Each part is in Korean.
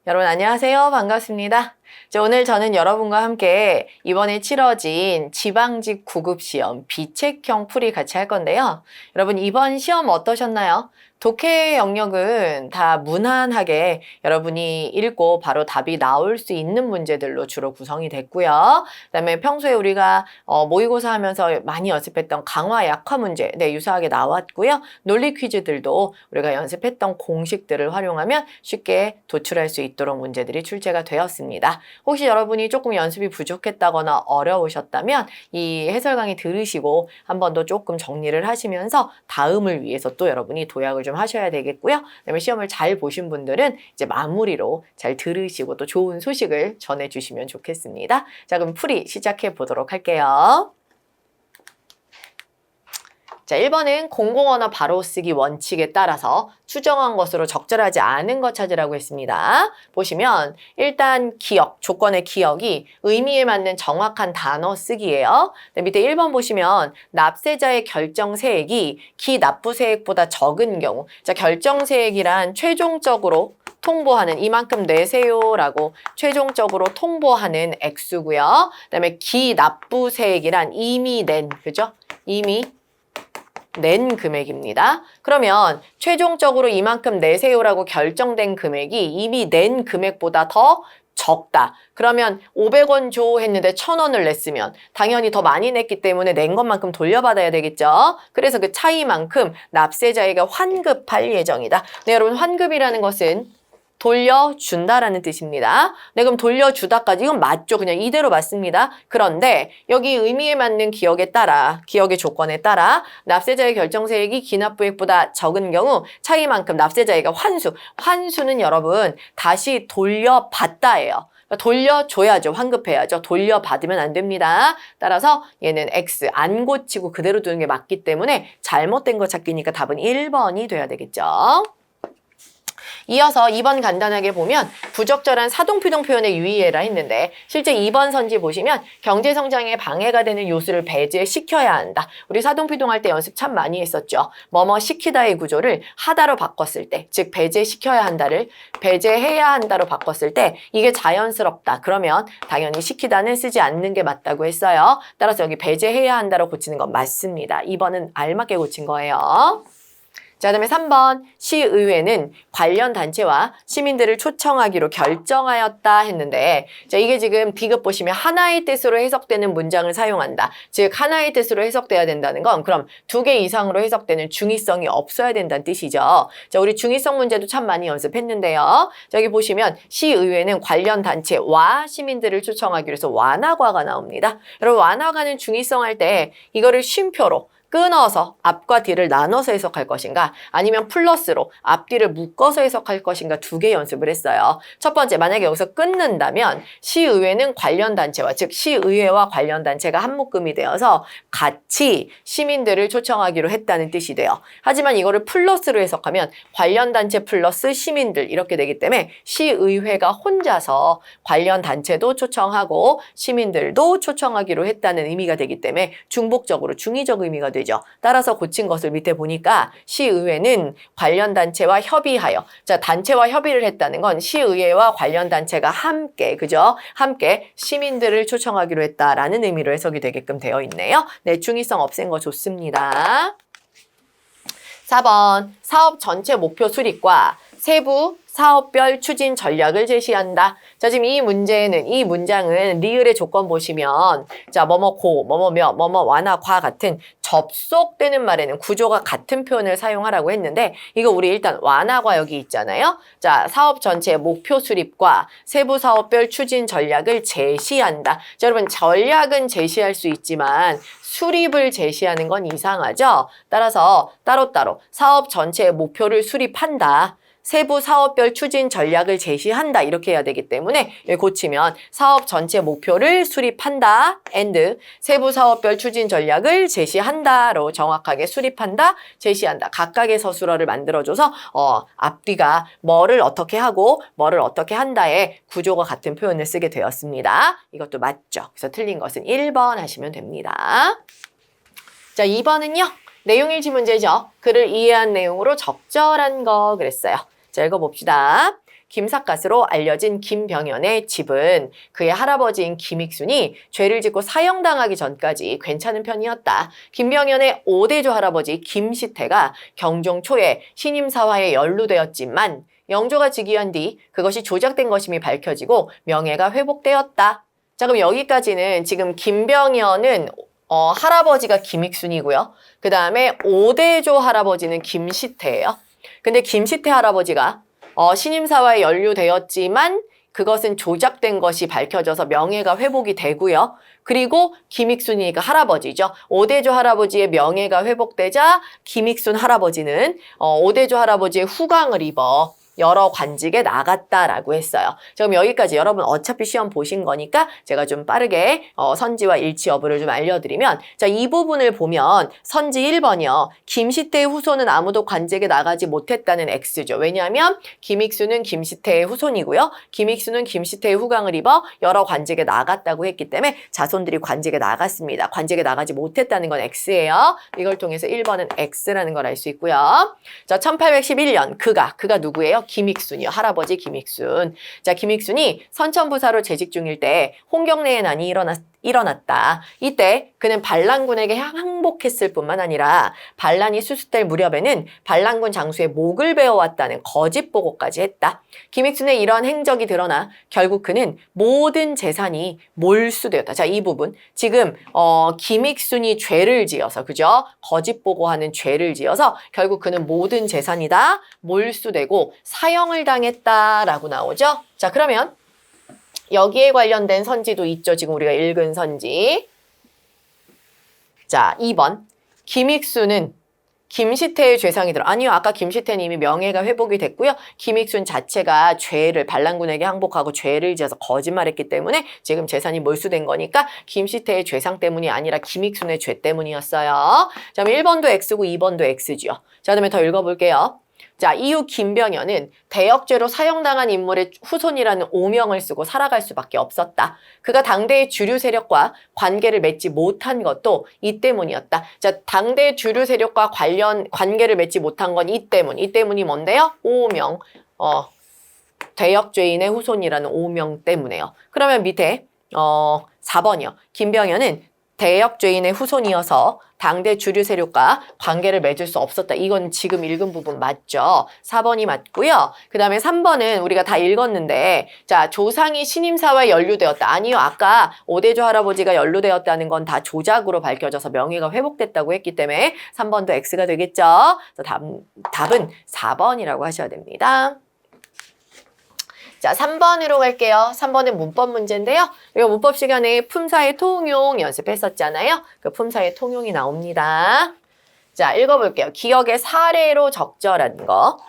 여러분 안녕하세요. 반갑습니다. 오늘 저는 여러분과 함께 이번에 치러진 지방직 구급시험 비책형 풀이 같이 할 건데요. 여러분 이번 시험 어떠셨나요? 독해 영역은 다 무난하게 여러분이 읽고 바로 답이 나올 수 있는 문제들로 주로 구성이 됐고요. 그다음에 평소에 우리가 모의고사 하면서 많이 연습했던 강화 약화 문제 유사하게 나왔고요. 논리 퀴즈들도 우리가 연습했던 공식들을 활용하면 쉽게 도출할 수 있도록 문제들이 출제가 되었습니다. 혹시 여러분이 조금 연습이 부족했다거나 어려우셨다면 이 해설 강의 들으시고 한 번 더 조금 정리를 하시면서 다음을 위해서 또 여러분이 도약을 좀 하셔야 되겠고요. 그다음에 시험을 잘 보신 분들은 이제 마무리로 잘 들으시고 또 좋은 소식을 전해주시면 좋겠습니다. 자, 그럼 풀이 시작해 보도록 할게요. 자, 1번은 공공언어 바로쓰기 원칙에 따라서 추정한 것으로 적절하지 않은 것 찾으라고 했습니다. 보시면 일단 기억, 조건의 기억이 의미에 맞는 정확한 단어 쓰기예요. 밑에 1번 보시면 납세자의 결정세액이 기납부세액보다 적은 경우, 자, 결정세액이란 최종적으로 통보하는 이만큼 내세요라고 최종적으로 통보하는 액수고요. 그다음에 기납부세액이란 이미 낸, 그죠? 이미 낸 금액입니다. 그러면 최종적으로 이만큼 내세요라고 결정된 금액이 이미 낸 금액보다 더 적다. 그러면 500원 줘 했는데 1000원을 냈으면 당연히 더 많이 냈기 때문에 낸 것만큼 돌려받아야 되겠죠. 그래서 그 차이만큼 납세자에게 환급할 예정이다. 네, 여러분 환급이라는 것은 돌려준다라는 뜻입니다. 네, 그럼 돌려주다까지 이건 맞죠? 그냥 이대로 맞습니다. 그런데 여기 의미에 맞는 기억에 따라, 기억의 조건에 따라 납세자의 결정세액이 기납부액보다 적은 경우 차이만큼 납세자에게 환수는 여러분 다시 돌려받다예요. 돌려줘야죠. 환급해야죠. 돌려받으면 안 됩니다. 따라서 얘는 X 안 고치고 그대로 두는 게 맞기 때문에 잘못된 거 찾기니까 답은 1번이 돼야 되겠죠. 이어서 2번 간단하게 보면 부적절한 사동피동 표현에 유의해라 했는데 실제 2번 선지 보시면 경제성장에 방해가 되는 요소를 배제시켜야 한다. 우리 사동피동 할 때 연습 참 많이 했었죠. 뭐뭐 시키다의 구조를 하다로 바꿨을 때, 즉 배제시켜야 한다를 배제해야 한다로 바꿨을 때 이게 자연스럽다. 그러면 당연히 시키다는 쓰지 않는 게 맞다고 했어요. 따라서 여기 배제해야 한다로 고치는 건 맞습니다. 2번은 알맞게 고친 거예요. 자, 그다음에 3번 시의회는 관련 단체와 시민들을 초청하기로 결정하였다 했는데 자, 이게 지금 디귿 보시면 하나의 뜻으로 해석되는 문장을 사용한다. 즉 하나의 뜻으로 해석돼야 된다는 건 그럼 2개 이상으로 해석되는 중의성이 없어야 된다는 뜻이죠. 자, 우리 중의성 문제도 참 많이 연습했는데요. 자, 여기 보시면 시의회는 관련 단체와 시민들을 초청하기로 해서 완화과가 나옵니다. 여러분 완화과는 중의성 할 때 이거를 쉼표로 끊어서 앞과 뒤를 나눠서 해석할 것인가 아니면 플러스로 앞뒤를 묶어서 해석할 것인가 2개 연습을 했어요. 첫 번째 만약에 여기서 끊는다면 시의회는 관련 단체와 즉 시의회와 관련 단체가 한 묶음이 되어서 같이 시민들을 초청하기로 했다는 뜻이 돼요. 하지만 이거를 플러스로 해석하면 관련 단체 플러스 시민들 이렇게 되기 때문에 시의회가 혼자서 관련 단체도 초청하고 시민들도 초청하기로 했다는 의미가 되기 때문에 중복적으로 중의적 의미가 되죠. 따라서 고친 것을 밑에 보니까 시의회는 관련 단체와 협의하여 자 단체와 협의를 했다는 건 시의회와 관련 단체가 함께 그죠? 함께 시민들을 초청하기로 했다라는 의미로 해석이 되게끔 되어 있네요. 네, 중의성 없앤 거 좋습니다. 4번 사업 전체 목표 수립과 세부 사업별 추진 전략을 제시한다. 자, 지금 이 문장은 리을의 조건 보시면 자, 뭐뭐 뭐뭐 뭐뭐 완화, 과 같은 접속되는 말에는 구조가 같은 표현을 사용하라고 했는데 이거 우리 일단 완화과 여기 있잖아요. 자, 사업 전체 목표 수립과 세부 사업별 추진 전략을 제시한다. 자, 여러분 전략은 제시할 수 있지만 수립을 제시하는 건 이상하죠. 따라서 따로따로 사업 전체의 목표를 수립한다. 세부 사업별 추진 전략을 제시한다 이렇게 해야 되기 때문에 여기 고치면 사업 전체 목표를 수립한다 and 세부 사업별 추진 전략을 제시한다로 정확하게 수립한다, 제시한다 각각의 서술어를 만들어줘서 앞뒤가 뭐를 어떻게 하고 뭐를 어떻게 한다에 구조가 같은 표현을 쓰게 되었습니다. 이것도 맞죠. 그래서 틀린 것은 1번 하시면 됩니다. 자, 2번은요. 내용일치 문제죠. 글을 이해한 내용으로 적절한 거 그랬어요. 자, 읽어봅시다. 김삿갓으로 알려진 김병연의 집은 그의 할아버지인 김익순이 죄를 짓고 사형당하기 전까지 괜찮은 편이었다. 김병연의 5대조 할아버지 김시태가 경종 초에 신임사화에 연루되었지만 영조가 즉위한 뒤 그것이 조작된 것임이 밝혀지고 명예가 회복되었다. 자, 그럼 여기까지는 지금 김병연은 할아버지가 김익순이고요. 그 다음에 5대조 할아버지는 김시태예요. 근데 김시태 할아버지가 신임사화에 연루되었지만 그것은 조작된 것이 밝혀져서 명예가 회복이 되고요. 그리고 김익순이니까 할아버지죠. 5대조 할아버지의 명예가 회복되자 김익순 할아버지는 5대조 할아버지의 후광을 입어 여러 관직에 나갔다라고 했어요. 그럼 여기까지 여러분 어차피 시험 보신 거니까 제가 좀 빠르게 선지와 일치 여부를 좀 알려드리면, 자, 이 부분을 보면 선지 1번이요. 김시태의 후손은 아무도 관직에 나가지 못했다는 X죠. 왜냐하면 김익순은 김시태의 후손이고요. 김익순은 김시태의 후광을 입어 여러 관직에 나갔다고 했기 때문에 자손들이 관직에 나갔습니다. 관직에 나가지 못했다는 건 X예요. 이걸 통해서 1번은 X라는 걸 알 수 있고요. 자, 1811년 그가 누구예요? 김익순이요. 할아버지 김익순. 자, 김익순이 선천부사로 재직 중일 때 홍경래의 난이 일어났다. 이때 그는 반란군에게 항복했을 뿐만 아니라 반란이 수습될 무렵에는 반란군 장수의 목을 베어왔다는 거짓 보고까지 했다. 김익순의 이러한 행적이 드러나 결국 그는 모든 재산이 몰수되었다. 자, 이 부분 지금 김익순이 죄를 지어서, 그죠? 거짓 보고하는 죄를 지어서 결국 그는 모든 재산이 다 몰수되고 사형을 당했다라고 나오죠. 자, 그러면 여기에 관련된 선지도 있죠. 지금 우리가 읽은 선지. 자, 2번. 김익순은 김시태의 죄상이 들어. 아니요. 아까 김시태는 이미 명예가 회복이 됐고요. 김익순 자체가 반란군에게 항복하고 죄를 지어서 거짓말했기 때문에 지금 재산이 몰수된 거니까 김시태의 죄상 때문이 아니라 김익순의 죄 때문이었어요. 자, 그럼 1번도 X고 2번도 X죠. 자, 그다음에 더 읽어볼게요. 자, 이후 김병연은 대역죄로 사형당한 인물의 후손이라는 오명을 쓰고 살아갈 수밖에 없었다. 그가 당대의 주류 세력과 관계를 맺지 못한 것도 이 때문이었다. 자, 당대 주류 세력과 관계를 맺지 못한 건 이 때문. 이 때문이 뭔데요? 오명. 대역죄인의 후손이라는 오명 때문에요. 그러면 밑에 4번이요. 김병연은 대역죄인의 후손이어서 당대 주류 세력과 관계를 맺을 수 없었다. 이건 지금 읽은 부분 맞죠? 4번이 맞고요. 그 다음에 3번은 우리가 다 읽었는데, 자, 조상이 신임사화에 연루되었다. 아니요. 아까 5대조 할아버지가 연루되었다는 건 다 조작으로 밝혀져서 명예가 회복됐다고 했기 때문에 3번도 X가 되겠죠? 답은 4번이라고 하셔야 됩니다. 자, 3번으로 갈게요. 3번은 문법 문제인데요. 이거 문법 시간에 품사의 통용 연습했었잖아요. 그 품사의 통용이 나옵니다. 자, 읽어볼게요. 기억의 사례로 적절한 거.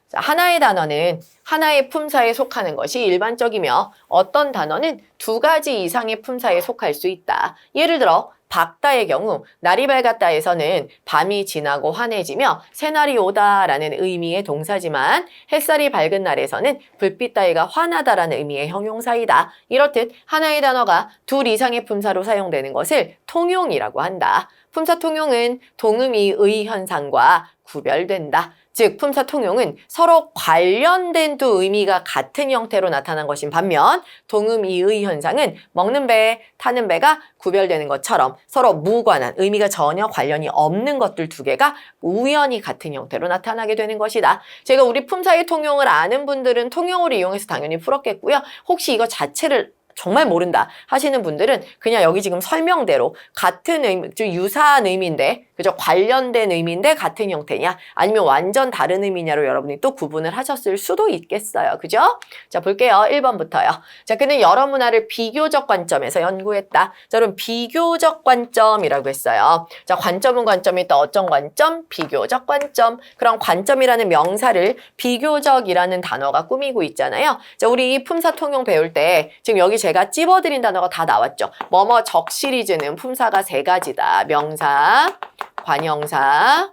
자, 하나의 단어는 하나의 품사에 속하는 것이 일반적이며 어떤 단어는 2가지 이상의 품사에 속할 수 있다. 예를 들어 밝다의 경우 날이 밝았다에서는 밤이 지나고 환해지며 새날이 오다라는 의미의 동사지만 햇살이 밝은 날에서는 불빛 따위가 환하다라는 의미의 형용사이다. 이렇듯 하나의 단어가 2 이상의 품사로 사용되는 것을 통용이라고 한다. 품사 통용은 동의의 현상과 구별된다. 즉 품사 통용은 서로 관련된 2 의미가 같은 형태로 나타난 것인 반면 동의의 현상은 먹는 배, 타는 배가 구별되는 것처럼 서로 무관한 의미가 전혀 관련이 없는 것들 2개가 우연히 같은 형태로 나타나게 되는 것이다. 제가 우리 품사의 통용을 아는 분들은 통용을 이용해서 당연히 풀었겠고요. 혹시 이거 자체를 정말 모른다 하시는 분들은 그냥 여기 지금 설명대로 같은 의미, 즉 유사한 의미인데, 그죠? 관련된 의미인데 같은 형태냐 아니면 완전 다른 의미냐로 여러분이 또 구분을 하셨을 수도 있겠어요. 그죠? 자, 볼게요. 1번부터요. 자, 그는 여러 문화를 비교적 관점에서 연구했다. 자, 그럼 비교적 관점이라고 했어요. 자, 관점은 관점이 또 어떤 관점? 비교적 관점. 그럼 관점이라는 명사를 비교적이라는 단어가 꾸미고 있잖아요. 자, 우리 이 품사 통용 배울 때 지금 여기 제가 찝어드린 단어가 다 나왔죠. 뭐뭐적 시리즈는 품사가 3가지다. 명사, 관형사,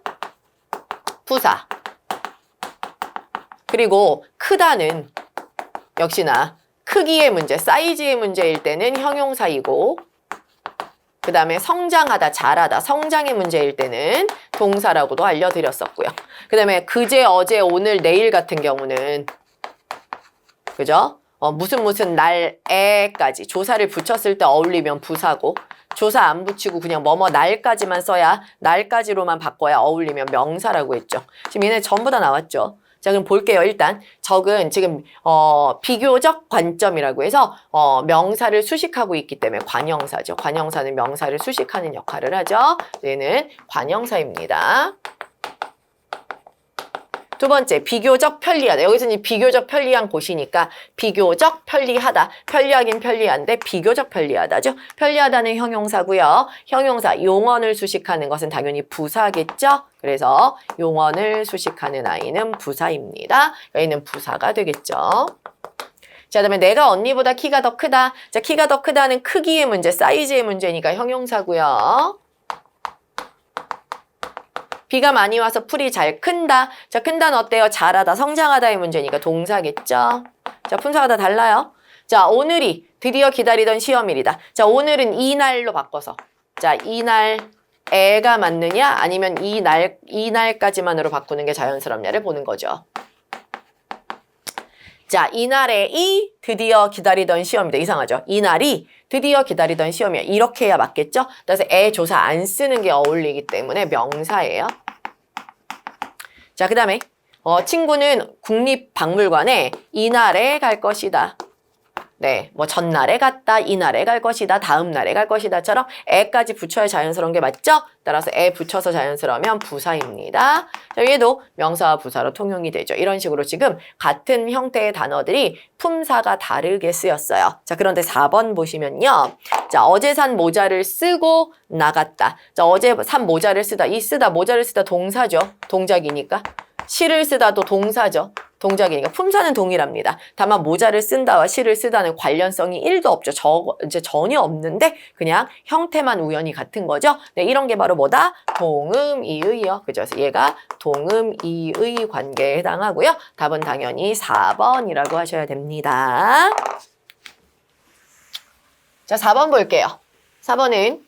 부사. 그리고 크다는 역시나 크기의 문제, 사이즈의 문제일 때는 형용사이고, 그 다음에 성장하다, 자라다, 성장의 문제일 때는 동사라고도 알려드렸었고요. 그 다음에 그제, 어제, 오늘, 내일 같은 경우는 그죠? 무슨 날에까지 조사를 붙였을 때 어울리면 부사고 조사 안 붙이고 그냥 뭐뭐 날까지만 써야 날까지로만 바꿔야 어울리면 명사라고 했죠. 지금 얘네 전부 다 나왔죠. 자, 그럼 볼게요. 일단 적은 지금 비교적 관점이라고 해서 명사를 수식하고 있기 때문에 관형사죠. 관형사는 명사를 수식하는 역할을 하죠. 얘는 관형사입니다. 두 번째, 비교적 편리하다. 여기서는 비교적 편리한 곳이니까 비교적 편리하다. 편리하긴 편리한데 비교적 편리하다죠. 편리하다는 형용사고요. 형용사, 용언을 수식하는 것은 당연히 부사겠죠. 그래서 용언을 수식하는 아이는 부사입니다. 여기는 부사가 되겠죠. 자, 그다음에 내가 언니보다 키가 더 크다. 자, 키가 더 크다는 크기의 문제, 사이즈의 문제니까 형용사고요. 비가 많이 와서 풀이 잘 큰다. 자, 큰다는 어때요? 잘하다, 성장하다의 문제니까 동사겠죠. 자, 품사가 다 달라요. 자, 오늘이 드디어 기다리던 시험일이다. 자, 오늘은 이날로 바꿔서. 자, 이날 애가 맞느냐? 아니면 이날까지만으로 바꾸는 게 자연스럽냐를 보는 거죠. 자, 이날에 이 드디어 기다리던 시험이다. 이상하죠? 이날이 드디어 기다리던 시험이야. 이렇게 해야 맞겠죠? 그래서 애 조사 안 쓰는 게 어울리기 때문에 명사예요. 자, 그 다음에 친구는 국립박물관에 이날에 갈 것이다. 네, 뭐 전날에 갔다, 이날에 갈 것이다, 다음 날에 갈 것이다처럼 애까지 붙여야 자연스러운 게 맞죠? 따라서 애 붙여서 자연스러우면 부사입니다. 자, 얘도 명사와 부사로 통용이 되죠. 이런 식으로 지금 같은 형태의 단어들이 품사가 다르게 쓰였어요. 자, 그런데 4번 보시면요. 자, 어제 산 모자를 쓰고 나갔다. 자, 어제 산 모자를 쓰다. 이 쓰다, 모자를 쓰다 동사죠. 동작이니까. 시를 쓰다도 동사죠. 동작이니까 품사는 동일합니다. 다만 모자를 쓴다와 시를 쓰다는 관련성이 1도 없죠. 이제 전혀 없는데 그냥 형태만 우연히 같은 거죠. 네, 이런 게 바로 뭐다? 동음이의요. 그죠? 그래서 얘가 동음이의 관계에 해당하고요. 답은 당연히 4번이라고 하셔야 됩니다. 자, 4번 볼게요. 4번은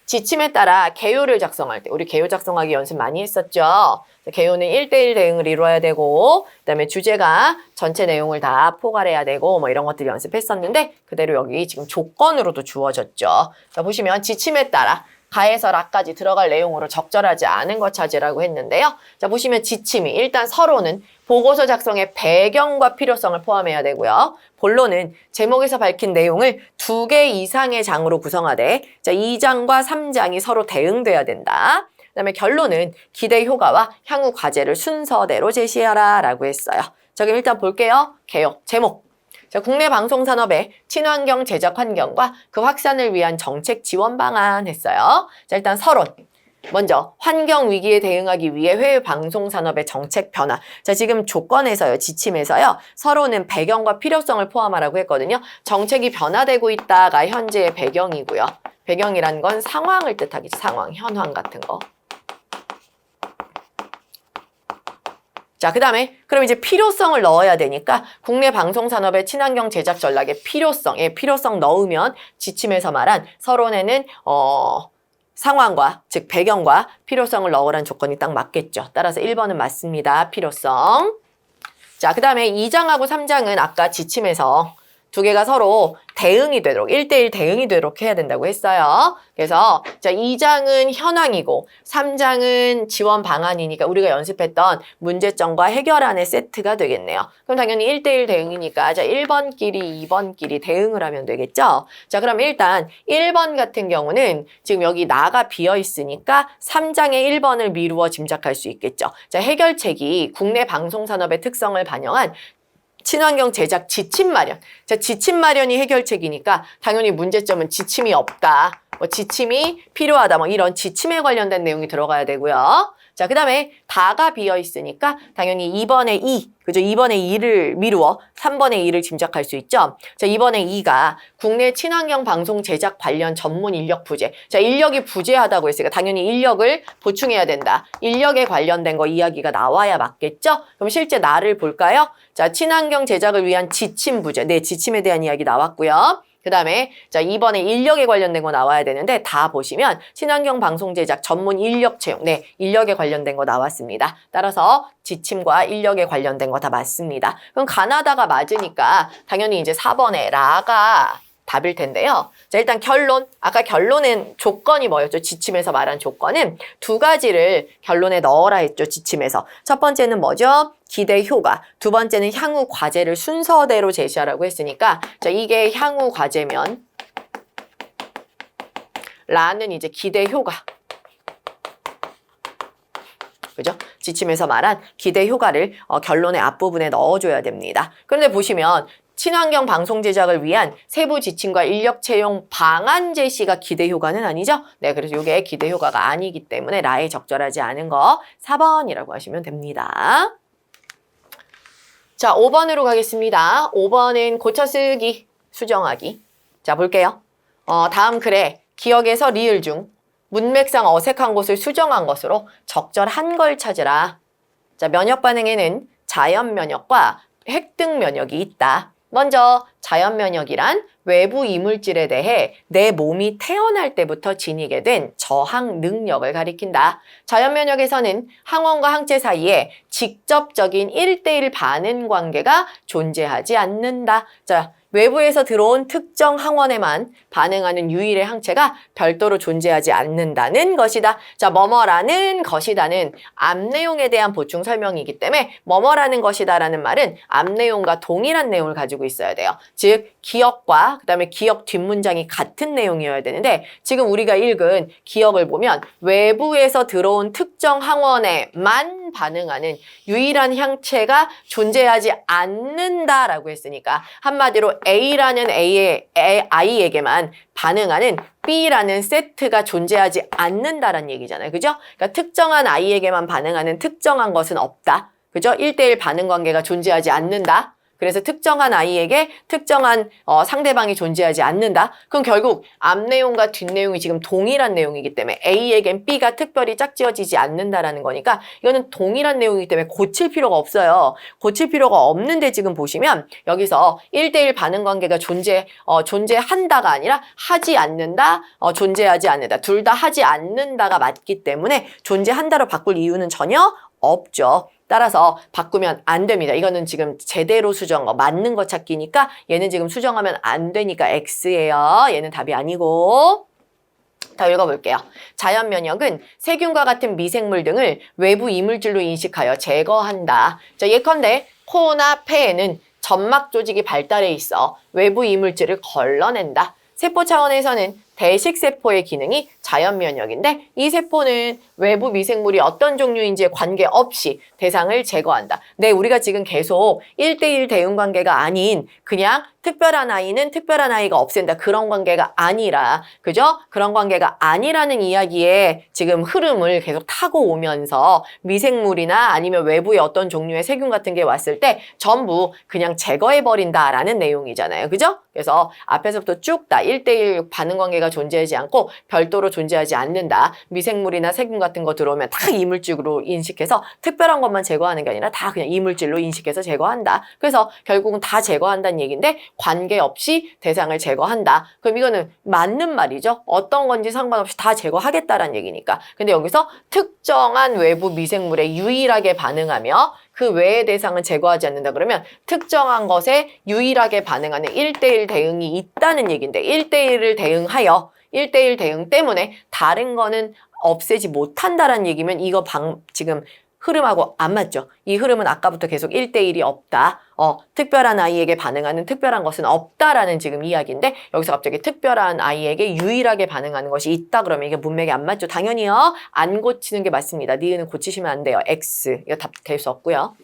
지침에 따라 개요를 작성할 때, 우리 개요 작성하기 연습 많이 했었죠. 개요는 1:1 대응을 이루어야 되고, 그 다음에 주제가 전체 내용을 다 포괄해야 되고, 뭐 이런 것들 연습했었는데, 그대로 여기 지금 조건으로도 주어졌죠. 자, 보시면 지침에 따라 가에서 라까지 들어갈 내용으로 적절하지 않은 것 찾으라고 했는데요. 자, 보시면 지침이 일단 서로는 보고서 작성의 배경과 필요성을 포함해야 되고요. 본론은 제목에서 밝힌 내용을 2개 이상의 장으로 구성하되, 자, 2장과 3장이 서로 대응돼야 된다. 그다음에 결론은 기대 효과와 향후 과제를 순서대로 제시하라 라고 했어요. 자, 그럼 일단 볼게요. 개요, 제목. 자, 국내 방송산업의 친환경 제작 환경과 그 확산을 위한 정책 지원 방안 했어요. 자, 일단 서론. 먼저 환경 위기에 대응하기 위해 해외 방송 산업의 정책 변화. 자, 지금 조건에서요, 지침에서요, 서론은 배경과 필요성을 포함하라고 했거든요. 정책이 변화되고 있다가 현재의 배경이고요. 배경이란 건 상황을 뜻하겠죠. 상황, 현황 같은 거. 자, 그 다음에 그럼 이제 필요성을 넣어야 되니까 국내 방송산업의 친환경 제작 전략의 필요성 넣으면 지침에서 말한 서론에는 상황과 즉 배경과 필요성을 넣으라는 조건이 딱 맞겠죠. 따라서 1번은 맞습니다. 필요성. 자, 그 다음에 2장하고 3장은 아까 지침에서 2개가 서로 대응이 되도록 1:1 대응이 되도록 해야 된다고 했어요. 그래서 자, 2장은 현황이고 3장은 지원 방안이니까 우리가 연습했던 문제점과 해결안의 세트가 되겠네요. 그럼 당연히 1:1 대응이니까 자, 1번끼리 2번끼리 대응을 하면 되겠죠. 자, 그럼 일단 1번 같은 경우는 지금 여기 나가 비어 있으니까 3장의 1번을 미루어 짐작할 수 있겠죠. 자, 해결책이 국내 방송산업의 특성을 반영한 친환경 제작 지침 마련. 자, 지침 마련이 해결책이니까 당연히 문제점은 지침이 없다. 뭐 지침이 필요하다. 뭐 이런 지침에 관련된 내용이 들어가야 되고요. 자, 그 다음에 다가 비어 있으니까 당연히 2번에 2, 그죠? 2번에 2를 미루어 3번에 2를 짐작할 수 있죠? 자, 2번에 2가 국내 친환경 방송 제작 관련 전문 인력 부재. 자, 인력이 부재하다고 했으니까 당연히 인력을 보충해야 된다. 인력에 관련된 거 이야기가 나와야 맞겠죠? 그럼 실제 나를 볼까요? 자, 친환경 제작을 위한 지침 부재. 네, 지침에 대한 이야기 나왔고요. 그 다음에 자 2번에 인력에 관련된 거 나와야 되는데 다 보시면 친환경 방송 제작 전문 인력 채용 네 인력에 관련된 거 나왔습니다. 따라서 지침과 인력에 관련된 거 다 맞습니다. 그럼 가나다가 맞으니까 당연히 이제 4번에 라가 답일 텐데요. 자 일단 결론 아까 결론은 조건이 뭐였죠? 지침에서 말한 조건은 두 가지를 결론에 넣어라 했죠. 지침에서 첫 번째는 뭐죠? 기대 효과. 두 번째는 향후 과제를 순서대로 제시하라고 했으니까 자 이게 향후 과제면 라는 이제 기대 효과. 그죠? 지침에서 말한 기대 효과를 결론의 앞부분에 넣어줘야 됩니다. 그런데 보시면 친환경 방송 제작을 위한 세부 지침과 인력 채용 방안 제시가 기대 효과는 아니죠? 네, 그래서 이게 기대 효과가 아니기 때문에 라에 적절하지 않은 거 4번이라고 하시면 됩니다. 자, 5번으로 가겠습니다. 5번은 고쳐쓰기, 수정하기. 자, 볼게요. 다음 글에 기억에서 리을 중 문맥상 어색한 곳을 수정한 것으로 적절한 걸 찾으라. 자, 면역 반응에는 자연 면역과 획득 면역이 있다. 먼저 자연 면역이란 외부 이물질에 대해 내 몸이 태어날 때부터 지니게 된 저항 능력을 가리킨다. 자연 면역에서는 항원과 항체 사이에 직접적인 1:1 반응 관계가 존재하지 않는다. 자, 외부에서 들어온 특정 항원에만 반응하는 유일의 항체가 별도로 존재하지 않는다는 것이다. 자, 뭐뭐라는 것이다는 앞 내용에 대한 보충 설명이기 때문에 뭐뭐라는 것이다라는 말은 앞 내용과 동일한 내용을 가지고 있어야 돼요. 즉, 기억과 그다음에 기억 뒷문장이 같은 내용이어야 되는데 지금 우리가 읽은 기억을 보면 외부에서 들어온 특정 항원에만 반응하는 유일한 항체가 존재하지 않는다라고 했으니까 한마디로 A라는 I에게만 반응하는 B라는 세트가 존재하지 않는다라는 얘기잖아요. 그죠? 그러니까 특정한 I에게만 반응하는 특정한 것은 없다. 그죠? 1:1 반응 관계가 존재하지 않는다. 그래서 특정한 아이에게 특정한 상대방이 존재하지 않는다. 그럼 결국 앞 내용과 뒷 내용이 지금 동일한 내용이기 때문에 A에겐 B가 특별히 짝지어지지 않는다라는 거니까 이거는 동일한 내용이기 때문에 고칠 필요가 없어요. 고칠 필요가 없는데 지금 보시면 여기서 1:1 반응 관계가 존재한다가 아니라 하지 않는다, 존재하지 않는다. 둘 다 하지 않는다가 맞기 때문에 존재한다로 바꿀 이유는 전혀 없죠. 따라서 바꾸면 안 됩니다. 이거는 지금 제대로 수정한 거, 맞는 거 찾기니까 얘는 지금 수정하면 안 되니까 X예요. 얘는 답이 아니고. 더 읽어볼게요. 자연 면역은 세균과 같은 미생물 등을 외부 이물질로 인식하여 제거한다. 자, 예컨대 코나 폐에는 점막 조직이 발달해 있어 외부 이물질을 걸러낸다. 세포 차원에서는 대식세포의 기능이 자연 면역인데 이 세포는 외부 미생물이 어떤 종류인지에 관계없이 대상을 제거한다. 네, 우리가 지금 계속 1:1 대응 관계가 아닌 그냥 특별한 아이는 특별한 아이가 없앤다. 그런 관계가 아니라, 그죠? 그런 관계가 아니라는 이야기에 지금 흐름을 계속 타고 오면서 미생물이나 아니면 외부의 어떤 종류의 세균 같은 게 왔을 때 전부 그냥 제거해버린다라는 내용이잖아요. 그죠? 그래서 앞에서부터 쭉 다 1:1 반응 관계가 존재하지 않고 별도로 존재하지 않는다. 미생물이나 세균 같은 거 들어오면 다 이물질로 인식해서 특별한 것만 제거하는 게 아니라 다 그냥 이물질로 인식해서 제거한다. 그래서 결국은 다 제거한다는 얘기인데 관계없이 대상을 제거한다. 그럼 이거는 맞는 말이죠. 어떤 건지 상관없이 다 제거하겠다라는 얘기니까. 근데 여기서 특정한 외부 미생물에 유일하게 반응하며 그 외의 대상은 제거하지 않는다 그러면 특정한 것에 유일하게 반응하는 1:1 대응이 있다는 얘기인데 1:1을 대응하여 1:1 대응 때문에 다른 거는 없애지 못한다라는 얘기면 이거 지금 흐름하고 안 맞죠? 이 흐름은 아까부터 계속 1:1이 없다. 특별한 아이에게 반응하는 특별한 것은 없다라는 지금 이야기인데 여기서 갑자기 특별한 아이에게 유일하게 반응하는 것이 있다 그러면 이게 문맥이 안 맞죠? 당연히요. 안 고치는 게 맞습니다. 니은은 고치시면 안 돼요. X. 이거 답 될 수 없고요.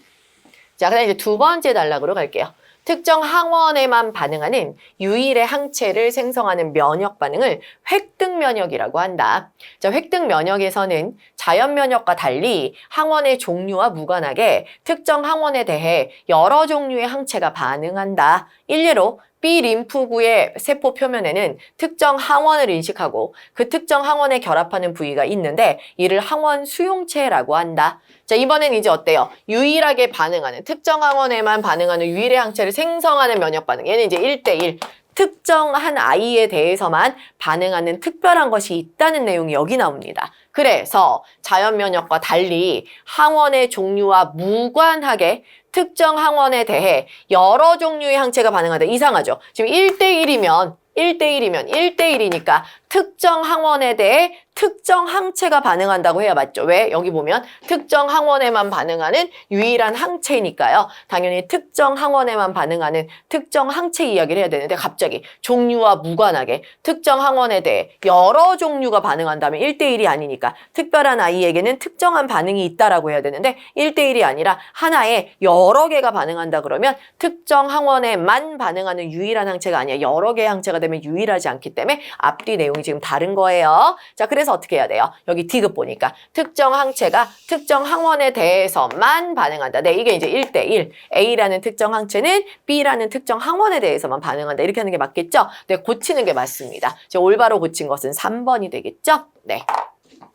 자, 그다음 이제 두 번째 단락으로 갈게요. 특정 항원에만 반응하는 유일의 항체를 생성하는 면역 반응을 획득 면역이라고 한다. 자, 획득 면역에서는 자연 면역과 달리 항원의 종류와 무관하게 특정 항원에 대해 여러 종류의 항체가 반응한다. 일례로 B 림프구의 세포 표면에는 특정 항원을 인식하고 그 특정 항원에 결합하는 부위가 있는데 이를 항원 수용체라고 한다. 자, 이번엔 이제 어때요? 유일하게 반응하는 특정 항원에만 반응하는 유일의 항체를 생성하는 면역 반응. 얘는 이제 1:1. 특정한 아이에 대해서만 반응하는 특별한 것이 있다는 내용이 여기 나옵니다. 그래서 자연면역과 달리 항원의 종류와 무관하게 특정 항원에 대해 여러 종류의 항체가 반응한다. 이상하죠? 지금 1대1이면 1대1이니까 특정 항원에 대해 특정 항체가 반응한다고 해야 맞죠? 왜? 여기 보면 특정 항원에만 반응하는 유일한 항체니까요. 당연히 특정 항원에만 반응하는 특정 항체 이야기를 해야 되는데 갑자기 종류와 무관하게 특정 항원에 대해 여러 종류가 반응한다면 1대1이 아니니까 특별한 아이에게는 특정한 반응이 있다라고 해야 되는데 1대1이 아니라 하나에 여러 개가 반응한다 그러면 특정 항원에만 반응하는 유일한 항체가 아니야. 여러 개의 항체가 되면 유일하지 않기 때문에 앞뒤 내용이 지금 다른 거예요. 자, 그래서 어떻게 해야 돼요? 여기 디귿 보니까 특정 항체가 특정 항원에 대해서만 반응한다. 네, 이게 이제 1대1. A라는 특정 항체는 B라는 특정 항원에 대해서만 반응한다. 이렇게 하는 게 맞겠죠? 네, 고치는 게 맞습니다. 이제 올바로 고친 것은 3번이 되겠죠? 네. 자,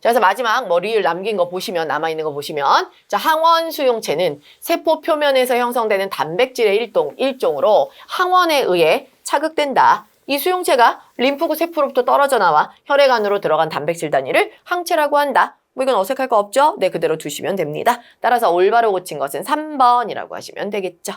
그래서 마지막 리을 남긴 거 보시면, 남아있는 거 보시면, 자, 항원 수용체는 세포 표면에서 형성되는 단백질의 일종으로 항원에 의해 자극된다. 이 수용체가 림프구 세포로부터 떨어져 나와 혈액 안으로 들어간 단백질 단위를 항체라고 한다. 뭐 이건 어색할 거 없죠? 네, 그대로 두시면 됩니다. 따라서 올바로 고친 것은 3번이라고 하시면 되겠죠.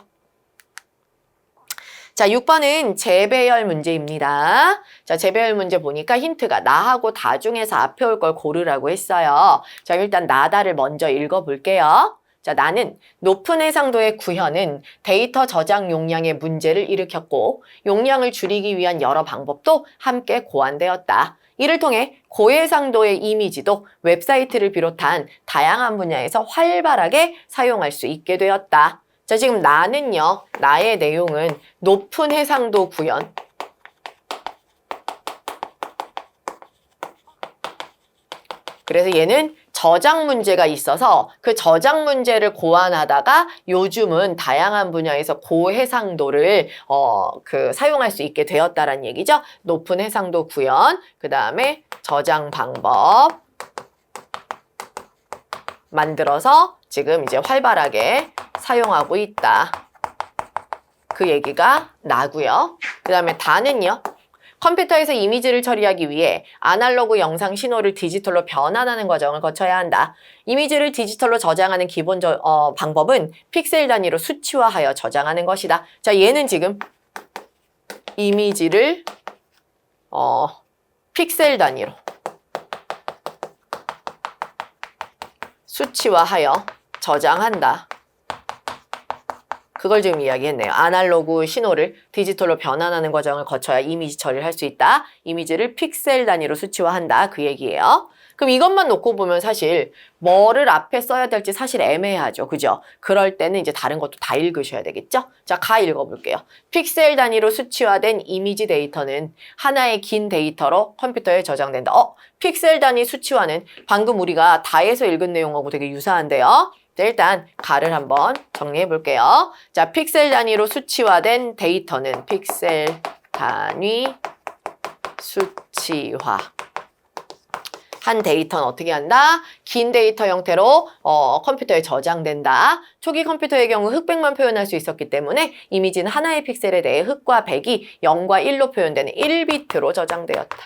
자, 6번은 재배열 문제입니다. 자, 재배열 문제 보니까 힌트가 나하고 다 중에서 앞에 올 걸 고르라고 했어요. 자, 일단 나다를 먼저 읽어볼게요. 자, 나는 높은 해상도의 구현은 데이터 저장 용량의 문제를 일으켰고 용량을 줄이기 위한 여러 방법도 함께 고안되었다. 이를 통해 고해상도의 이미지도 웹사이트를 비롯한 다양한 분야에서 활발하게 사용할 수 있게 되었다. 자, 지금 나는요, 나의 내용은 높은 해상도 구현, 그래서 얘는 저장 문제가 있어서 그 저장 문제를 고안하다가 요즘은 다양한 분야에서 고해상도를 사용할 수 있게 되었다라는 얘기죠. 높은 해상도 구현, 그 다음에 저장 방법 만들어서 지금 이제 활발하게 사용하고 있다. 그 얘기가 나고요. 그 다음에 다는요. 컴퓨터에서 이미지를 처리하기 위해 아날로그 영상 신호를 디지털로 변환하는 과정을 거쳐야 한다. 이미지를 디지털로 저장하는 기본 방법은 픽셀 단위로 수치화하여 저장하는 것이다. 자, 얘는 지금 이미지를 픽셀 단위로 수치화하여 저장한다. 그걸 지금 이야기했네요. 아날로그 신호를 디지털로 변환하는 과정을 거쳐야 이미지 처리를 할 수 있다. 이미지를 픽셀 단위로 수치화한다. 그 얘기예요. 그럼 이것만 놓고 보면 사실 뭐를 앞에 써야 될지 사실 애매하죠. 그죠? 그럴 때는 이제 다른 것도 다 읽으셔야 되겠죠? 자, 가 읽어볼게요. 픽셀 단위로 수치화된 이미지 데이터는 하나의 긴 데이터로 컴퓨터에 저장된다. 픽셀 단위 수치화는 방금 우리가 다에서 읽은 내용하고 되게 유사한데요. 자, 일단 가를 한번 정리해 볼게요. 자, 픽셀 단위로 수치화된 데이터는 픽셀 단위 수치화. 한 데이터는 어떻게 한다? 긴 데이터 형태로 컴퓨터에 저장된다. 초기 컴퓨터의 경우 흑백만 표현할 수 있었기 때문에 이미지는 하나의 픽셀에 대해 흑과 백이 0과 1로 표현되는 1비트로 저장되었다.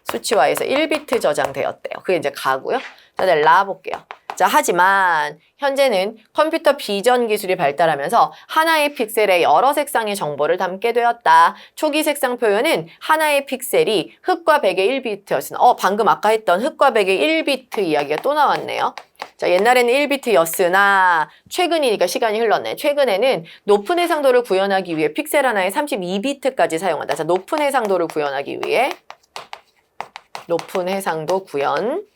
수치화해서 1비트 저장되었대요. 그게 이제 가고요. 자, 네, 라 볼게요. 자, 하지만 현재는 컴퓨터 비전 기술이 발달하면서 하나의 픽셀에 여러 색상의 정보를 담게 되었다. 초기 색상 표현은 하나의 픽셀이 흑과 백의 1비트였으나 방금 아까 했던 흑과 백의 1비트 이야기가 또 나왔네요. 자, 옛날에는 1비트였으나 최근이니까 시간이 흘렀네. 최근에는 높은 해상도를 구현하기 위해 픽셀 하나에 32비트까지 사용한다. 자, 높은 해상도를 구현하기 위해 높은 해상도 구현.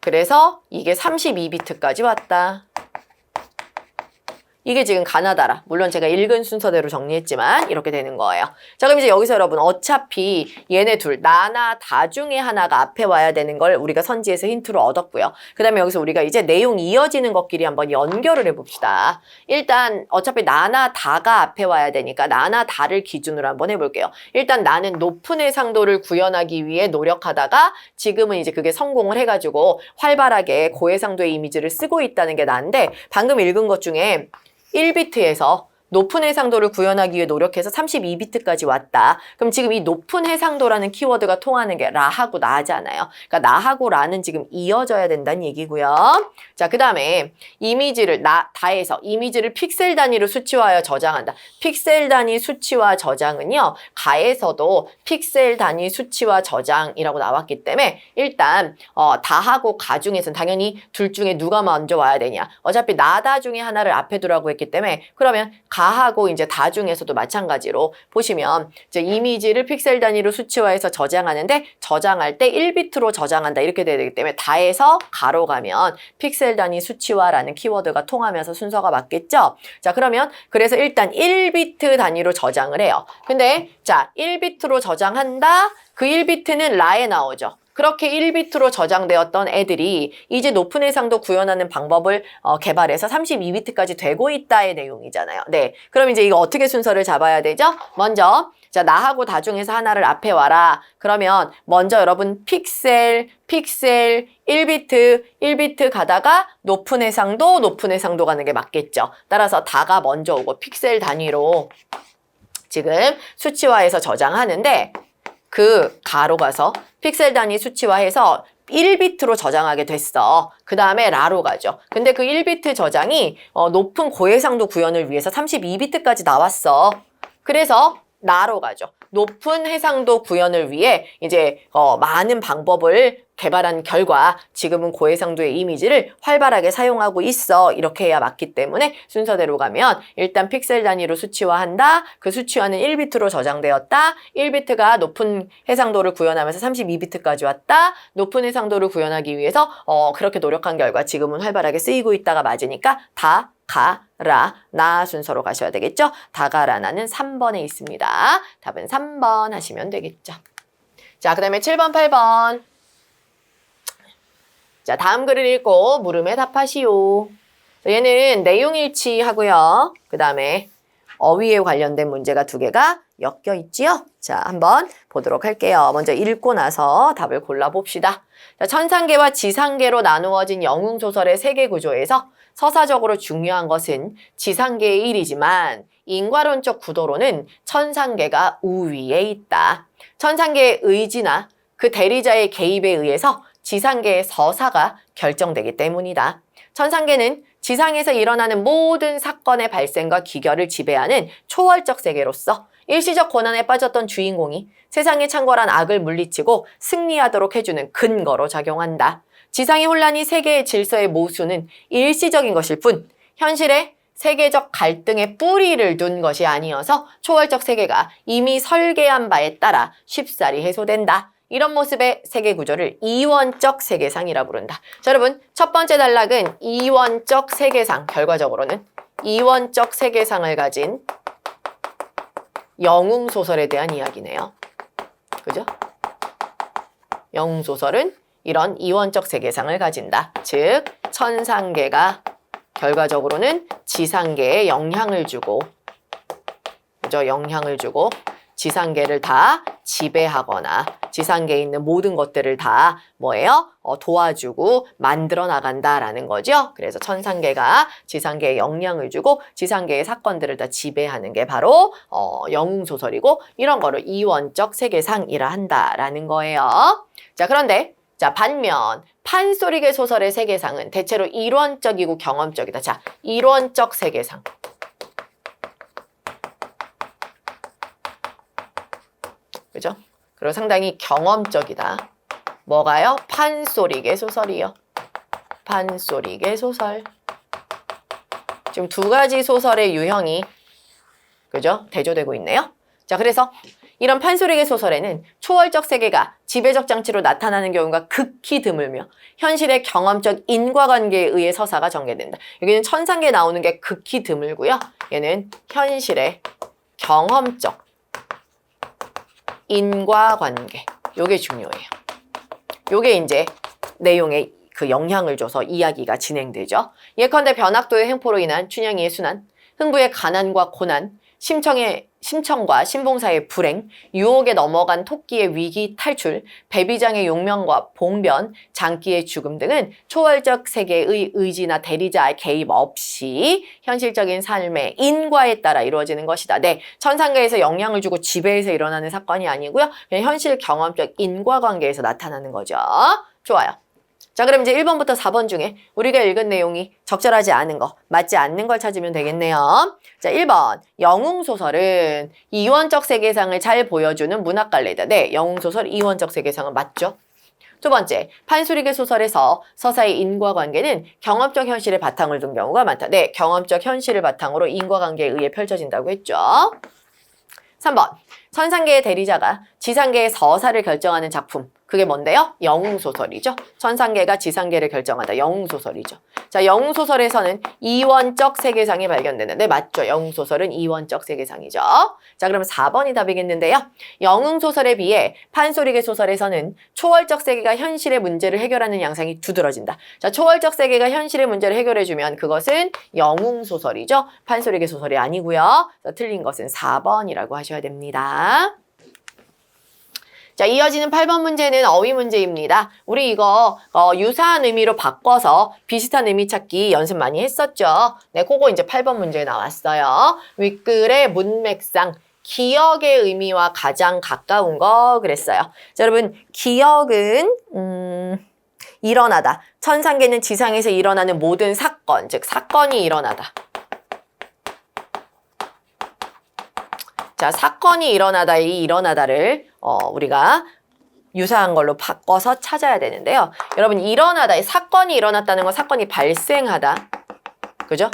그래서 이게 32비트까지 왔다. 이게 지금 가나다라. 물론 제가 읽은 순서대로 정리했지만 이렇게 되는 거예요. 자, 그럼 이제 여기서 여러분 어차피 얘네 둘 나나 다 중에 하나가 앞에 와야 되는 걸 우리가 선지에서 힌트로 얻었고요. 그 다음에 여기서 우리가 이제 내용 이어지는 것끼리 한번 연결을 해봅시다. 일단 어차피 나나 다가 앞에 와야 되니까 나나 다를 기준으로 한번 해볼게요. 일단 나는 높은 해상도를 구현하기 위해 노력하다가 지금은 이제 그게 성공을 해가지고 활발하게 고해상도의 이미지를 쓰고 있다는 게 나인데 방금 읽은 것 중에 1비트에서 높은 해상도를 구현하기 위해 노력해서 32비트까지 왔다. 그럼 지금 이 높은 해상도라는 키워드가 통하는 게 라하고 나잖아요. 그러니까 나하고 라는 지금 이어져야 된다는 얘기고요. 자, 그 다음에 이미지를 다해서 이미지를 픽셀 단위로 수치화하여 저장한다. 픽셀 단위 수치화 저장은요. 가에서도 픽셀 단위 수치화 저장이라고 나왔기 때문에 일단 다하고 가 중에서는 당연히 둘 중에 누가 먼저 와야 되냐. 어차피 나다 중에 하나를 앞에 두라고 했기 때문에 그러면 가하고 이제 다 중에서도 마찬가지로 보시면 이제 이미지를 픽셀 단위로 수치화해서 저장하는데 저장할 때 1비트로 저장한다 이렇게 돼야 되기 때문에 다에서 가로 가면 픽셀 단위 수치화라는 키워드가 통하면서 순서가 맞겠죠? 자, 그러면 그래서 일단 1비트 단위로 저장을 해요. 근데 자, 1비트로 저장한다. 그 1비트는 라에 나오죠. 그렇게 1비트로 저장되었던 애들이 이제 높은 해상도 구현하는 방법을 개발해서 32비트까지 되고 있다의 내용이잖아요. 네, 그럼 이제 이거 어떻게 순서를 잡아야 되죠? 먼저 자, 나하고 다 중에서 하나를 앞에 와라. 그러면 먼저 여러분 픽셀 1비트 가다가 높은 해상도 가는 게 맞겠죠. 따라서 다가 먼저 오고 픽셀 단위로 지금 수치화해서 저장하는데 그 가로 가서 픽셀 단위 수치화해서 1비트로 저장하게 됐어. 그 다음에 라로 가죠. 근데 그 1비트 저장이 높은 고해상도 구현을 위해서 32비트까지 나왔어. 그래서 나로 가죠. 높은 해상도 구현을 위해 이제 많은 방법을 개발한 결과 지금은 고해상도의 이미지를 활발하게 사용하고 있어. 이렇게 해야 맞기 때문에 순서대로 가면 일단 픽셀 단위로 수치화한다. 그 수치화는 1비트로 저장되었다. 1비트가 높은 해상도를 구현하면서 32비트까지 왔다. 높은 해상도를 구현하기 위해서 그렇게 노력한 결과 지금은 활발하게 쓰이고 있다가 맞으니까 다, 가, 라, 나 순서로 가셔야 되겠죠? 다가, 라, 나는 3번에 있습니다. 답은 3번 하시면 되겠죠. 자, 그 다음에 7번, 8번. 자, 다음 글을 읽고 물음에 답하시오. 얘는 내용일치하고요. 그 다음에 어휘에 관련된 문제가 2개가 엮여 있지요? 자, 한번 보도록 할게요. 먼저 읽고 나서 답을 골라봅시다. 자, 천상계와 지상계로 나누어진 영웅소설의 세계 구조에서 서사적으로 중요한 것은 지상계의 일이지만 인과론적 구도로는 천상계가 우위에 있다. 천상계의 의지나 그 대리자의 개입에 의해서 지상계의 서사가 결정되기 때문이다. 천상계는 지상에서 일어나는 모든 사건의 발생과 기결을 지배하는 초월적 세계로서 일시적 고난에 빠졌던 주인공이 세상에 창궐한 악을 물리치고 승리하도록 해주는 근거로 작용한다. 지상의 혼란이 세계의 질서의 모순은 일시적인 것일 뿐 현실에 세계적 갈등의 뿌리를 둔 것이 아니어서 초월적 세계가 이미 설계한 바에 따라 쉽사리 해소된다. 이런 모습의 세계 구조를 이원적 세계상이라고 부른다. 자, 여러분, 첫 번째 단락은 이원적 세계상, 결과적으로는 이원적 세계상을 가진 영웅소설에 대한 이야기네요. 그죠? 영웅소설은 이런 이원적 세계상을 가진다. 즉, 천상계가 결과적으로는 지상계에 영향을 주고, 그죠? 영향을 주고, 지상계를 다 지배하거나 지상계에 있는 모든 것들을 다 뭐예요? 도와주고 만들어 나간다라는 거죠. 그래서 천상계가 지상계에 영향을 주고 지상계의 사건들을 다 지배하는 게 바로 영웅소설이고 이런 거를 이원적 세계상이라 한다라는 거예요. 자, 그런데 자, 반면 판소리계 소설의 세계상은 대체로 이론적이고 경험적이다. 자, 이론적 세계상. 그죠? 그리고 상당히 경험적이다. 뭐가요? 판소리계 소설이요. 판소리계 소설. 지금 2가지 소설의 유형이 그죠? 대조되고 있네요. 자, 그래서 이런 판소리계 소설에는 초월적 세계가 지배적 장치로 나타나는 경우가 극히 드물며 현실의 경험적 인과관계에 의해 서사가 전개된다. 여기는 천상계에 나오는 게 극히 드물고요. 얘는 현실의 경험적 인과관계. 요게 중요해요. 요게 이제 내용에 그 영향을 줘서 이야기가 진행되죠. 예컨대 변학도의 횡포로 인한 춘향이의 순환, 흥부의 가난과 고난, 심청의 심청과 신봉 사이의 불행, 유혹에 넘어간 토끼의 위기 탈출, 배비장의 용명과 봉변, 장기의 죽음 등은 초월적 세계의 의지나 대리자의 개입 없이 현실적인 삶의 인과에 따라 이루어지는 것이다. 네, 천상계에서 영향을 주고 지배해서 일어나는 사건이 아니고요. 그냥 현실 경험적 인과관계에서 나타나는 거죠. 좋아요. 자, 그럼 이제 1번부터 4번 중에 우리가 읽은 내용이 적절하지 않은 거, 맞지 않는 걸 찾으면 되겠네요. 자, 1번. 영웅소설은 이원적 세계상을 잘 보여주는 문학갈래다. 네, 영웅소설 이원적 세계상은 맞죠? 두 번째, 판소리계 소설에서 서사의 인과관계는 경험적 현실에 바탕을 둔 경우가 많다. 네, 경험적 현실을 바탕으로 인과관계에 의해 펼쳐진다고 했죠. 3번, 천상계의 대리자가 지상계의 서사를 결정하는 작품. 그게 뭔데요? 영웅소설이죠. 천상계가 지상계를 결정하다. 영웅소설이죠. 자, 영웅소설에서는 이원적 세계상이 발견되는. 네, 맞죠. 영웅소설은 이원적 세계상이죠. 자, 그럼 4번이 답이겠는데요. 영웅소설에 비해 판소리계 소설에서는 초월적 세계가 현실의 문제를 해결하는 양상이 두드러진다. 자, 초월적 세계가 현실의 문제를 해결해주면 그것은 영웅소설이죠. 판소리계 소설이 아니고요. 자, 틀린 것은 4번이라고 하셔야 됩니다. 자, 이어지는 8번 문제는 어휘 문제입니다. 우리 이거 유사한 의미로 바꿔서 비슷한 의미 찾기 연습 많이 했었죠. 네, 그거 이제 8번 문제에 나왔어요. 윗글의 문맥상 기억의 의미와 가장 가까운 거 그랬어요. 자, 여러분 기억은 일어나다. 천상계는 지상에서 일어나는 모든 사건, 즉 사건이 일어나다. 자, 사건이 일어나다, 이 일어나다를 우리가 유사한 걸로 바꿔서 찾아야 되는데요. 여러분, 일어나다, 사건이 일어났다는 건 사건이 발생하다. 그죠?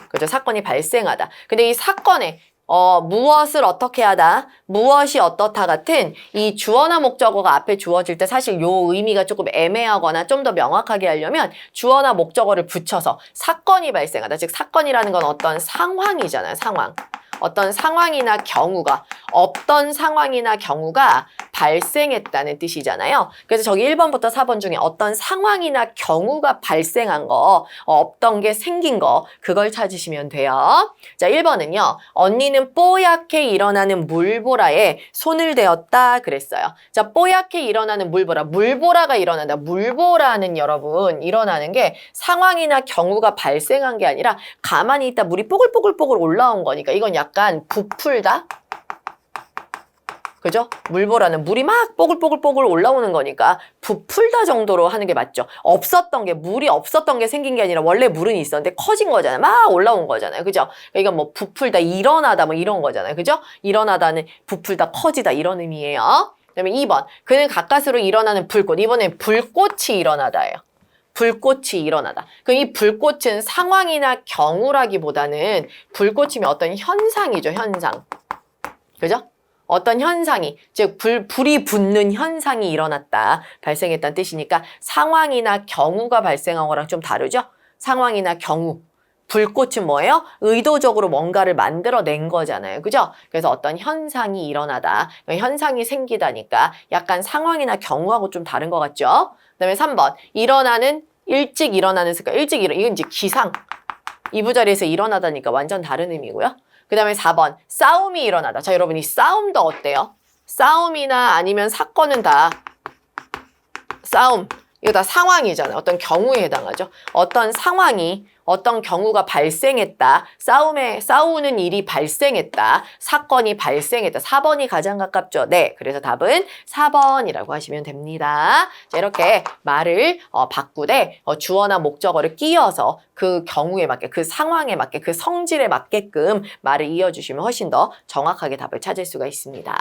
그죠? 사건이 발생하다. 근데 이 사건에 무엇을 어떻게 하다, 무엇이 어떻다 같은 이 주어나 목적어가 앞에 주어질 때 사실 요 의미가 조금 애매하거나 좀 더 명확하게 하려면 주어나 목적어를 붙여서 사건이 발생하다. 즉, 사건이라는 건 어떤 상황이잖아요. 상황. 어떤 상황이나 경우가, 없던 상황이나 경우가 발생했다는 뜻이잖아요. 그래서 저기 1번부터 4번 중에 어떤 상황이나 경우가 발생한 거, 없던 게 생긴 거, 그걸 찾으시면 돼요. 자, 1번은요. 언니는 뽀얗게 일어나는 물보라에 손을 대었다 그랬어요. 자, 뽀얗게 일어나는 물보라. 물보라가 일어난다. 물보라는 여러분, 일어나는 게 상황이나 경우가 발생한 게 아니라 가만히 있다 물이 뽀글뽀글뽀글 올라온 거니까 이건 약간 부풀다? 그죠? 물보라는 물이 막 뽀글뽀글뽀글 올라오는 거니까 부풀다 정도로 하는 게 맞죠. 없었던 게, 물이 없었던 게 생긴 게 아니라 원래 물은 있었는데 커진 거잖아요. 막 올라온 거잖아요. 그죠? 그러니까 뭐 부풀다, 일어나다 뭐 이런 거잖아요. 그죠? 일어나다는 부풀다, 커지다 이런 의미예요. 그다음에 2번. 그는 가까스로 일어나는 불꽃. 이번엔 불꽃이 일어나다예요. 불꽃이 일어나다. 그럼 이 불꽃은 상황이나 경우라기보다는 불꽃이면 어떤 현상이죠. 현상. 그죠? 어떤 현상이, 즉 불이 붙는 현상이 일어났다, 발생했다는 뜻이니까 상황이나 경우가 발생한 거랑 좀 다르죠? 상황이나 경우. 불꽃은 뭐예요? 의도적으로 뭔가를 만들어낸 거잖아요. 그죠? 그래서 어떤 현상이 일어나다, 현상이 생기다니까 약간 상황이나 경우하고 좀 다른 것 같죠? 그 다음에 3번, 일찍 일어나는 습관. 이건 이제 기상. 이부자리에서 일어나다니까 완전 다른 의미고요. 그 다음에 4번, 싸움이 일어나다. 자, 여러분, 이 싸움도 어때요? 싸움이나 아니면 사건은 다 싸움. 이거 다 상황이잖아요. 어떤 경우에 해당하죠. 어떤 상황이, 어떤 경우가 발생했다. 싸우는 일이 발생했다. 사건이 발생했다. 4번이 가장 가깝죠. 네. 그래서 답은 4번이라고 하시면 됩니다. 자, 이렇게 말을 바꾸되 주어나 목적어를 끼워서 그 경우에 맞게, 그 상황에 맞게, 그 성질에 맞게끔 말을 이어주시면 훨씬 더 정확하게 답을 찾을 수가 있습니다.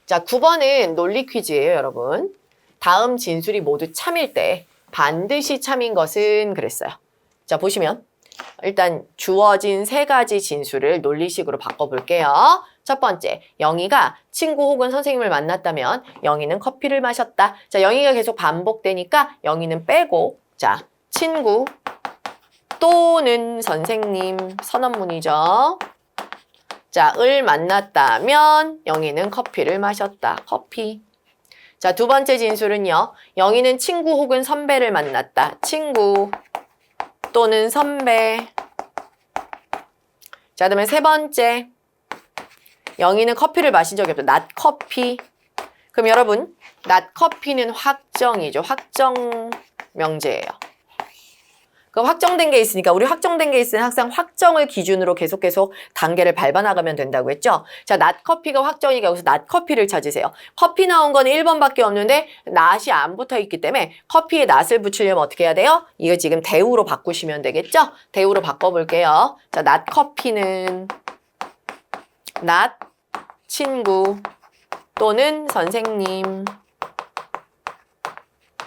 자, 9번은 논리 퀴즈예요, 여러분. 다음 진술이 모두 참일 때 반드시 참인 것은 그랬어요. 자, 보시면 일단 주어진 3가지 진술을 논리식으로 바꿔볼게요. 첫 번째, 영희가 친구 혹은 선생님을 만났다면 영희는 커피를 마셨다. 자, 영희가 계속 반복되니까 영희는 빼고, 자, 친구 또는 선생님 선언문이죠. 자, 을 만났다면 영희는 커피를 마셨다. 커피. 자, 두 번째 진술은요. 영희는 친구 혹은 선배를 만났다. 친구 또는 선배. 자, 그다음에 세 번째. 영희는 커피를 마신 적이 없다. 낫커피. 그럼 여러분, 낫커피는 확정이죠. 확정 명제예요. 그럼 확정된 게 있으니까 우리 확정된 게 있으면 항상 확정을 기준으로 계속 단계를 밟아나가면 된다고 했죠. 자, 낫커피가 확정이니까 여기서 낫커피를 찾으세요. 커피 나온 거는 1번밖에 없는데 낫이 안 붙어 있기 때문에 커피에 낫을 붙이려면 어떻게 해야 돼요? 이거 지금 대우로 바꾸시면 되겠죠? 대우로 바꿔볼게요. 자, 낫커피는 낫 친구 또는 선생님.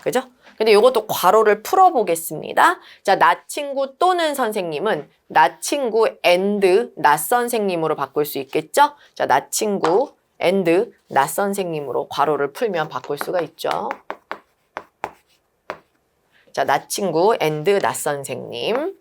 그죠? 근데 이것도 괄호를 풀어보겠습니다. 자, 나 친구 또는 선생님은 나 친구 and 나 선생님으로 바꿀 수 있겠죠? 자, 나 친구 and 나 선생님으로 괄호를 풀면 바꿀 수가 있죠. 자, 나 친구 and 나 선생님.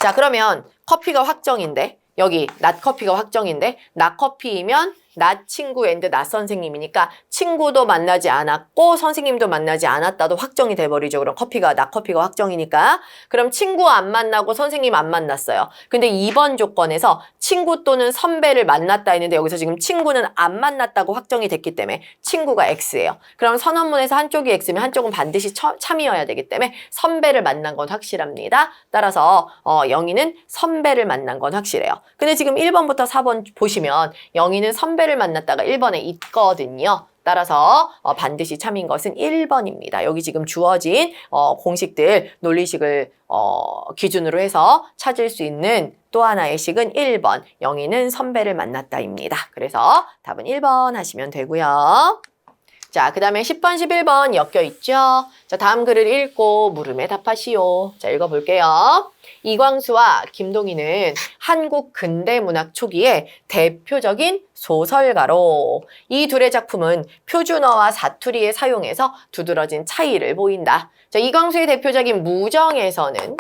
자, 그러면 커피가 확정인데 여기 낫커피가 확정인데 낫커피이면 나 친구 앤드 나 선생님이니까 친구도 만나지 않았고 선생님도 만나지 않았다도 확정이 돼버리죠. 그럼 나 커피가 확정이니까. 그럼 친구 안 만나고 선생님 안 만났어요. 근데 2번 조건에서 친구 또는 선배를 만났다 했는데 여기서 지금 친구는 안 만났다고 확정이 됐기 때문에 친구가 X예요. 그럼 선언문에서 한쪽이 X면 한쪽은 반드시 참이어야 되기 때문에 선배를 만난 건 확실합니다. 따라서 영희는 선배를 만난 건 확실해요. 근데 지금 1번부터 4번 보시면 영희는 선배를 만났다가 1번에 있거든요. 따라서 반드시 참인 것은 1번입니다. 여기 지금 주어진 공식들, 논리식을 기준으로 해서 찾을 수 있는 또 하나의 식은 1번. 영희는 선배를 만났다입니다. 그래서 답은 1번 하시면 되고요. 자, 그 다음에 10번, 11번 엮여있죠? 자, 다음 글을 읽고 물음에 답하시오. 자, 읽어볼게요. 이광수와 김동희는 한국 근대문학 초기의 대표적인 소설가로 이 둘의 작품은 표준어와 사투리의 사용에서 두드러진 차이를 보인다. 자, 이광수의 대표적인 무정에서는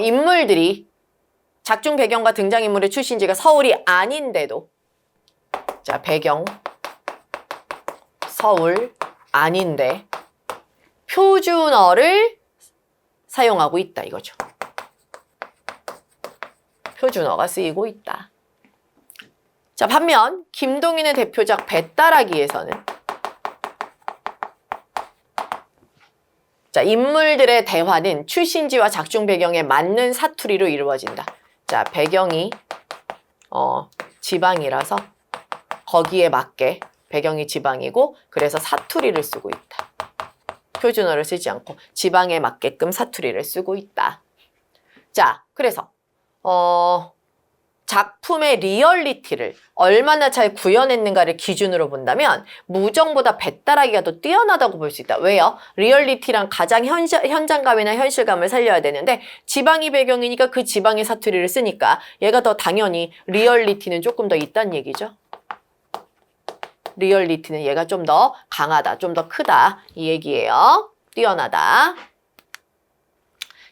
인물들이 작중 배경과 등장인물의 출신지가 서울이 아닌데도 자, 배경 서울 아닌데 표준어를 사용하고 있다 이거죠. 표준어가 쓰이고 있다. 자, 반면 김동희의 대표작 배따라기에서는 자, 인물들의 대화는 출신지와 작중 배경에 맞는 사투리로 이루어진다. 자, 배경이 지방이라서 거기에 맞게 배경이 지방이고 그래서 사투리를 쓰고 있다. 표준어를 쓰지 않고 지방에 맞게끔 사투리를 쓰고 있다. 자, 그래서 작품의 리얼리티를 얼마나 잘 구현했는가를 기준으로 본다면 무정보다 배따라기가 더 뛰어나다고 볼 수 있다. 왜요? 리얼리티랑 가장 현장감이나 현실감을 살려야 되는데 지방이 배경이니까 그 지방의 사투리를 쓰니까 얘가 더 당연히 리얼리티는 조금 더 있다는 얘기죠. 리얼리티는 얘가 좀 더 강하다, 좀 더 크다 이 얘기예요. 뛰어나다.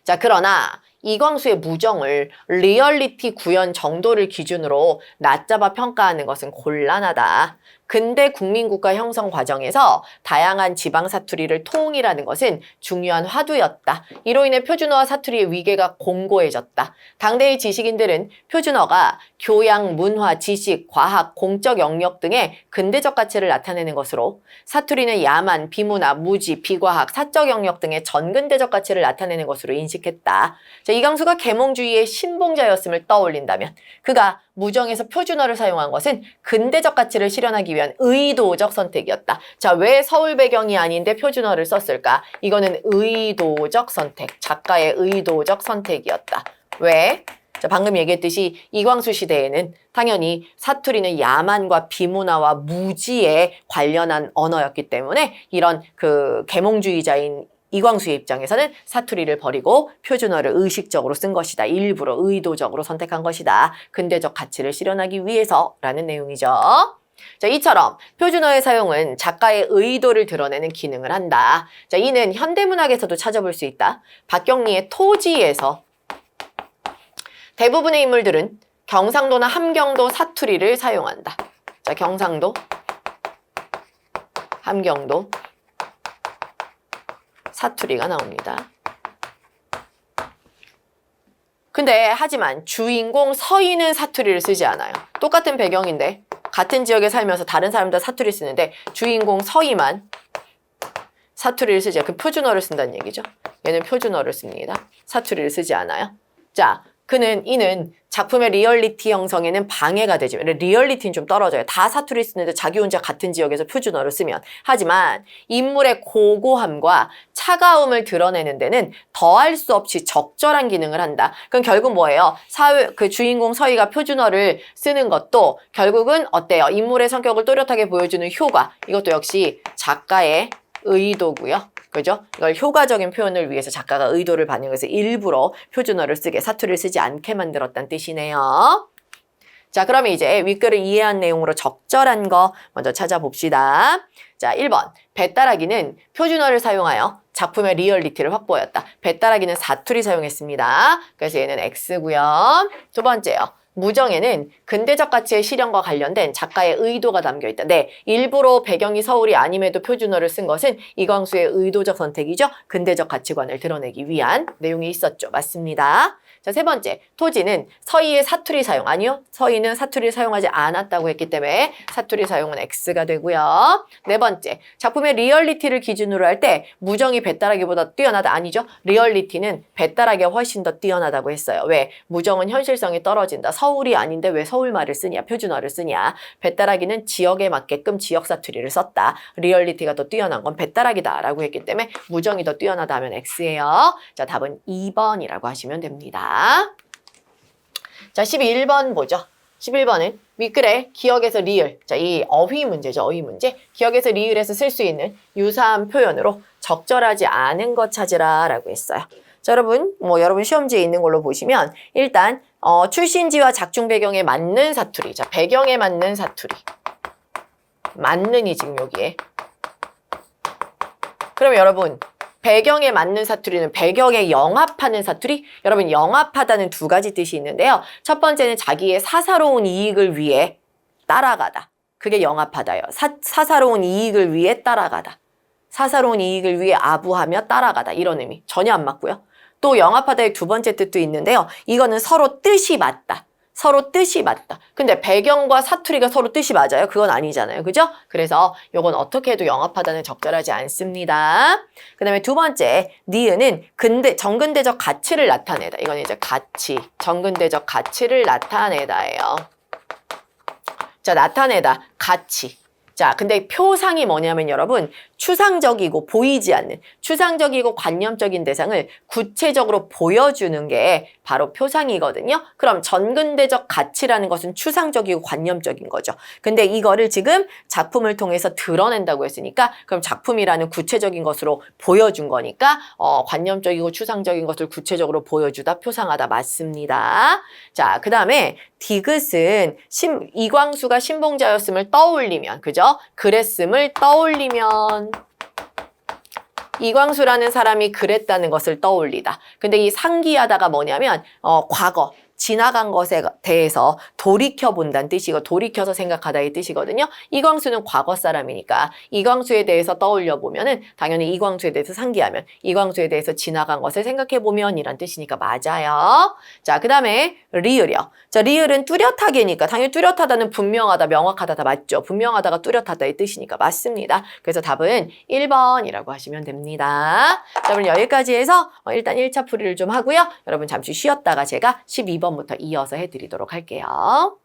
자, 그러나 이광수의 무정을 리얼리티 구현 정도를 기준으로 낮잡아 평가하는 것은 곤란하다. 근대 국민국가 형성 과정에서 다양한 지방 사투리를 통일하는 것은 중요한 화두였다. 이로 인해 표준어와 사투리의 위계가 공고해졌다. 당대의 지식인들은 표준어가 교양, 문화, 지식, 과학, 공적 영역 등의 근대적 가치를 나타내는 것으로 사투리는 야만, 비문화, 무지, 비과학, 사적 영역 등의 전근대적 가치를 나타내는 것으로 인식했다. 자, 이광수가 계몽주의의 신봉자였음을 떠올린다면 그가 무정에서 표준어를 사용한 것은 근대적 가치를 실현하기 위한 의도적 선택이었다. 자, 왜 서울 배경이 아닌데 표준어를 썼을까? 이거는 의도적 선택, 작가의 의도적 선택이었다. 왜? 자, 방금 얘기했듯이 이광수 시대에는 당연히 사투리는 야만과 비문화와 무지에 관련한 언어였기 때문에 이런 계몽주의자인 이광수의 입장에서는 사투리를 버리고 표준어를 의식적으로 쓴 것이다. 일부러 의도적으로 선택한 것이다. 근대적 가치를 실현하기 위해서라는 내용이죠. 자, 이처럼 표준어의 사용은 작가의 의도를 드러내는 기능을 한다. 자, 이는 현대문학에서도 찾아볼 수 있다. 박경리의 토지에서 대부분의 인물들은 경상도나 함경도 사투리를 사용한다. 자, 경상도, 함경도 사투리가 나옵니다. 근데 하지만 주인공 서희는 사투리를 쓰지 않아요. 똑같은 배경인데 같은 지역에 살면서 다른 사람들 사투리 쓰는데 주인공 서희만 사투리를 쓰지 않아요. 그 표준어를 쓴다는 얘기죠. 얘는 표준어를 씁니다. 사투리를 쓰지 않아요. 자, 이는 작품의 리얼리티 형성에는 방해가 되지만 리얼리티는 좀 떨어져요. 다 사투리 쓰는데 자기 혼자 같은 지역에서 표준어를 쓰면. 하지만 인물의 고고함과 차가움을 드러내는 데는 더할 수 없이 적절한 기능을 한다. 그럼 결국 뭐예요? 그 주인공 서희가 표준어를 쓰는 것도 결국은 어때요? 인물의 성격을 또렷하게 보여주는 효과. 이것도 역시 작가의 의도고요. 그죠? 이걸 효과적인 표현을 위해서 작가가 의도를 반영해서 일부러 표준어를 쓰게, 사투리를 쓰지 않게 만들었다는 뜻이네요. 자, 그러면 이제 윗글을 이해한 내용으로 적절한 거 먼저 찾아봅시다. 자, 1번. 배따라기는 표준어를 사용하여 작품의 리얼리티를 확보하였다. 배따라기는 사투리 사용했습니다. 그래서 얘는 X고요. 두 번째요. 무정에는 근대적 가치의 실현과 관련된 작가의 의도가 담겨 있다. 네, 일부러 배경이 서울이 아님에도 표준어를 쓴 것은 이광수의 의도적 선택이죠. 근대적 가치관을 드러내기 위한 내용이 있었죠. 맞습니다. 자, 세 번째. 토지는 서희의 사투리 사용. 아니요. 서희는 사투리를 사용하지 않았다고 했기 때문에 사투리 사용은 X가 되고요. 네 번째. 작품의 리얼리티를 기준으로 할 때 무정이 배따라기보다 뛰어나다. 아니죠. 리얼리티는 배따라기가 훨씬 더 뛰어나다고 했어요. 왜? 무정은 현실성이 떨어진다. 서울이 아닌데 왜 서울말을 쓰냐. 표준어를 쓰냐. 배따라기는 지역에 맞게끔 지역 사투리를 썼다. 리얼리티가 더 뛰어난 건 배따라기다 라고 했기 때문에 무정이 더 뛰어나다 하면 X예요. 자, 답은 2번이라고 하시면 됩니다. 자, 11번 보죠. 11번은 윗글에 기억에서 리을. 자, 이 어휘 문제죠. 어휘 문제. 기억에서 리을에서 쓸 수 있는 유사한 표현으로 적절하지 않은 것 찾으라 라고 했어요. 자, 여러분 시험지에 있는 걸로 보시면 일단 출신지와 작중 배경에 맞는 사투리. 자, 배경에 맞는 사투리. 맞는이 지금 여기에. 그러면 여러분 배경에 맞는 사투리는 배경에 영합하는 사투리? 여러분 영합하다는 두 가지 뜻이 있는데요. 첫 번째는 자기의 사사로운 이익을 위해 따라가다. 그게 영합하다예요. 사사로운 이익을 위해 따라가다. 사사로운 이익을 위해 아부하며 따라가다. 이런 의미. 전혀 안 맞고요. 또 영합하다의 두 번째 뜻도 있는데요. 이거는 서로 뜻이 맞다. 서로 뜻이 맞다. 근데 배경과 사투리가 서로 뜻이 맞아요? 그건 아니잖아요. 그죠? 그래서 요건 어떻게 해도 영합하다는 적절하지 않습니다. 그 다음에 두 번째, 니은은 정근대적 가치를 나타내다. 이건 이제 가치, 정근대적 가치를 나타내다예요. 자, 나타내다, 가치. 자, 근데 표상이 뭐냐면 여러분 추상적이고 보이지 않는 추상적이고 관념적인 대상을 구체적으로 보여주는 게 바로 표상이거든요. 그럼 전근대적 가치라는 것은 추상적이고 관념적인 거죠. 근데 이거를 지금 작품을 통해서 드러낸다고 했으니까 그럼 작품이라는 구체적인 것으로 보여준 거니까 관념적이고 추상적인 것을 구체적으로 보여주다 표상하다 맞습니다. 자, 그 다음에 디귿은 이광수가 신봉자였음을 떠올리면 그죠? 그랬음을 떠올리면 이광수라는 사람이 그랬다는 것을 떠올리다. 근데 이 상기하다가 뭐냐면 과거 지나간 것에 대해서 돌이켜본다는 뜻이고 돌이켜서 생각하다의 뜻이거든요. 이광수는 과거 사람이니까 이광수에 대해서 떠올려보면은 당연히 이광수에 대해서 상기하면 이광수에 대해서 지나간 것을 생각해보면 이란 뜻이니까 맞아요. 자, 그 다음에 리을이요. 자, 리을은 뚜렷하게니까 당연히 뚜렷하다는 분명하다, 명확하다 다 맞죠. 분명하다가 뚜렷하다의 뜻이니까 맞습니다. 그래서 답은 1번이라고 하시면 됩니다. 자, 그럼 여기까지 해서 일단 1차 풀이를 좀 하고요. 여러분 잠시 쉬었다가 제가 12번부터 이어서 해드리도록 할게요.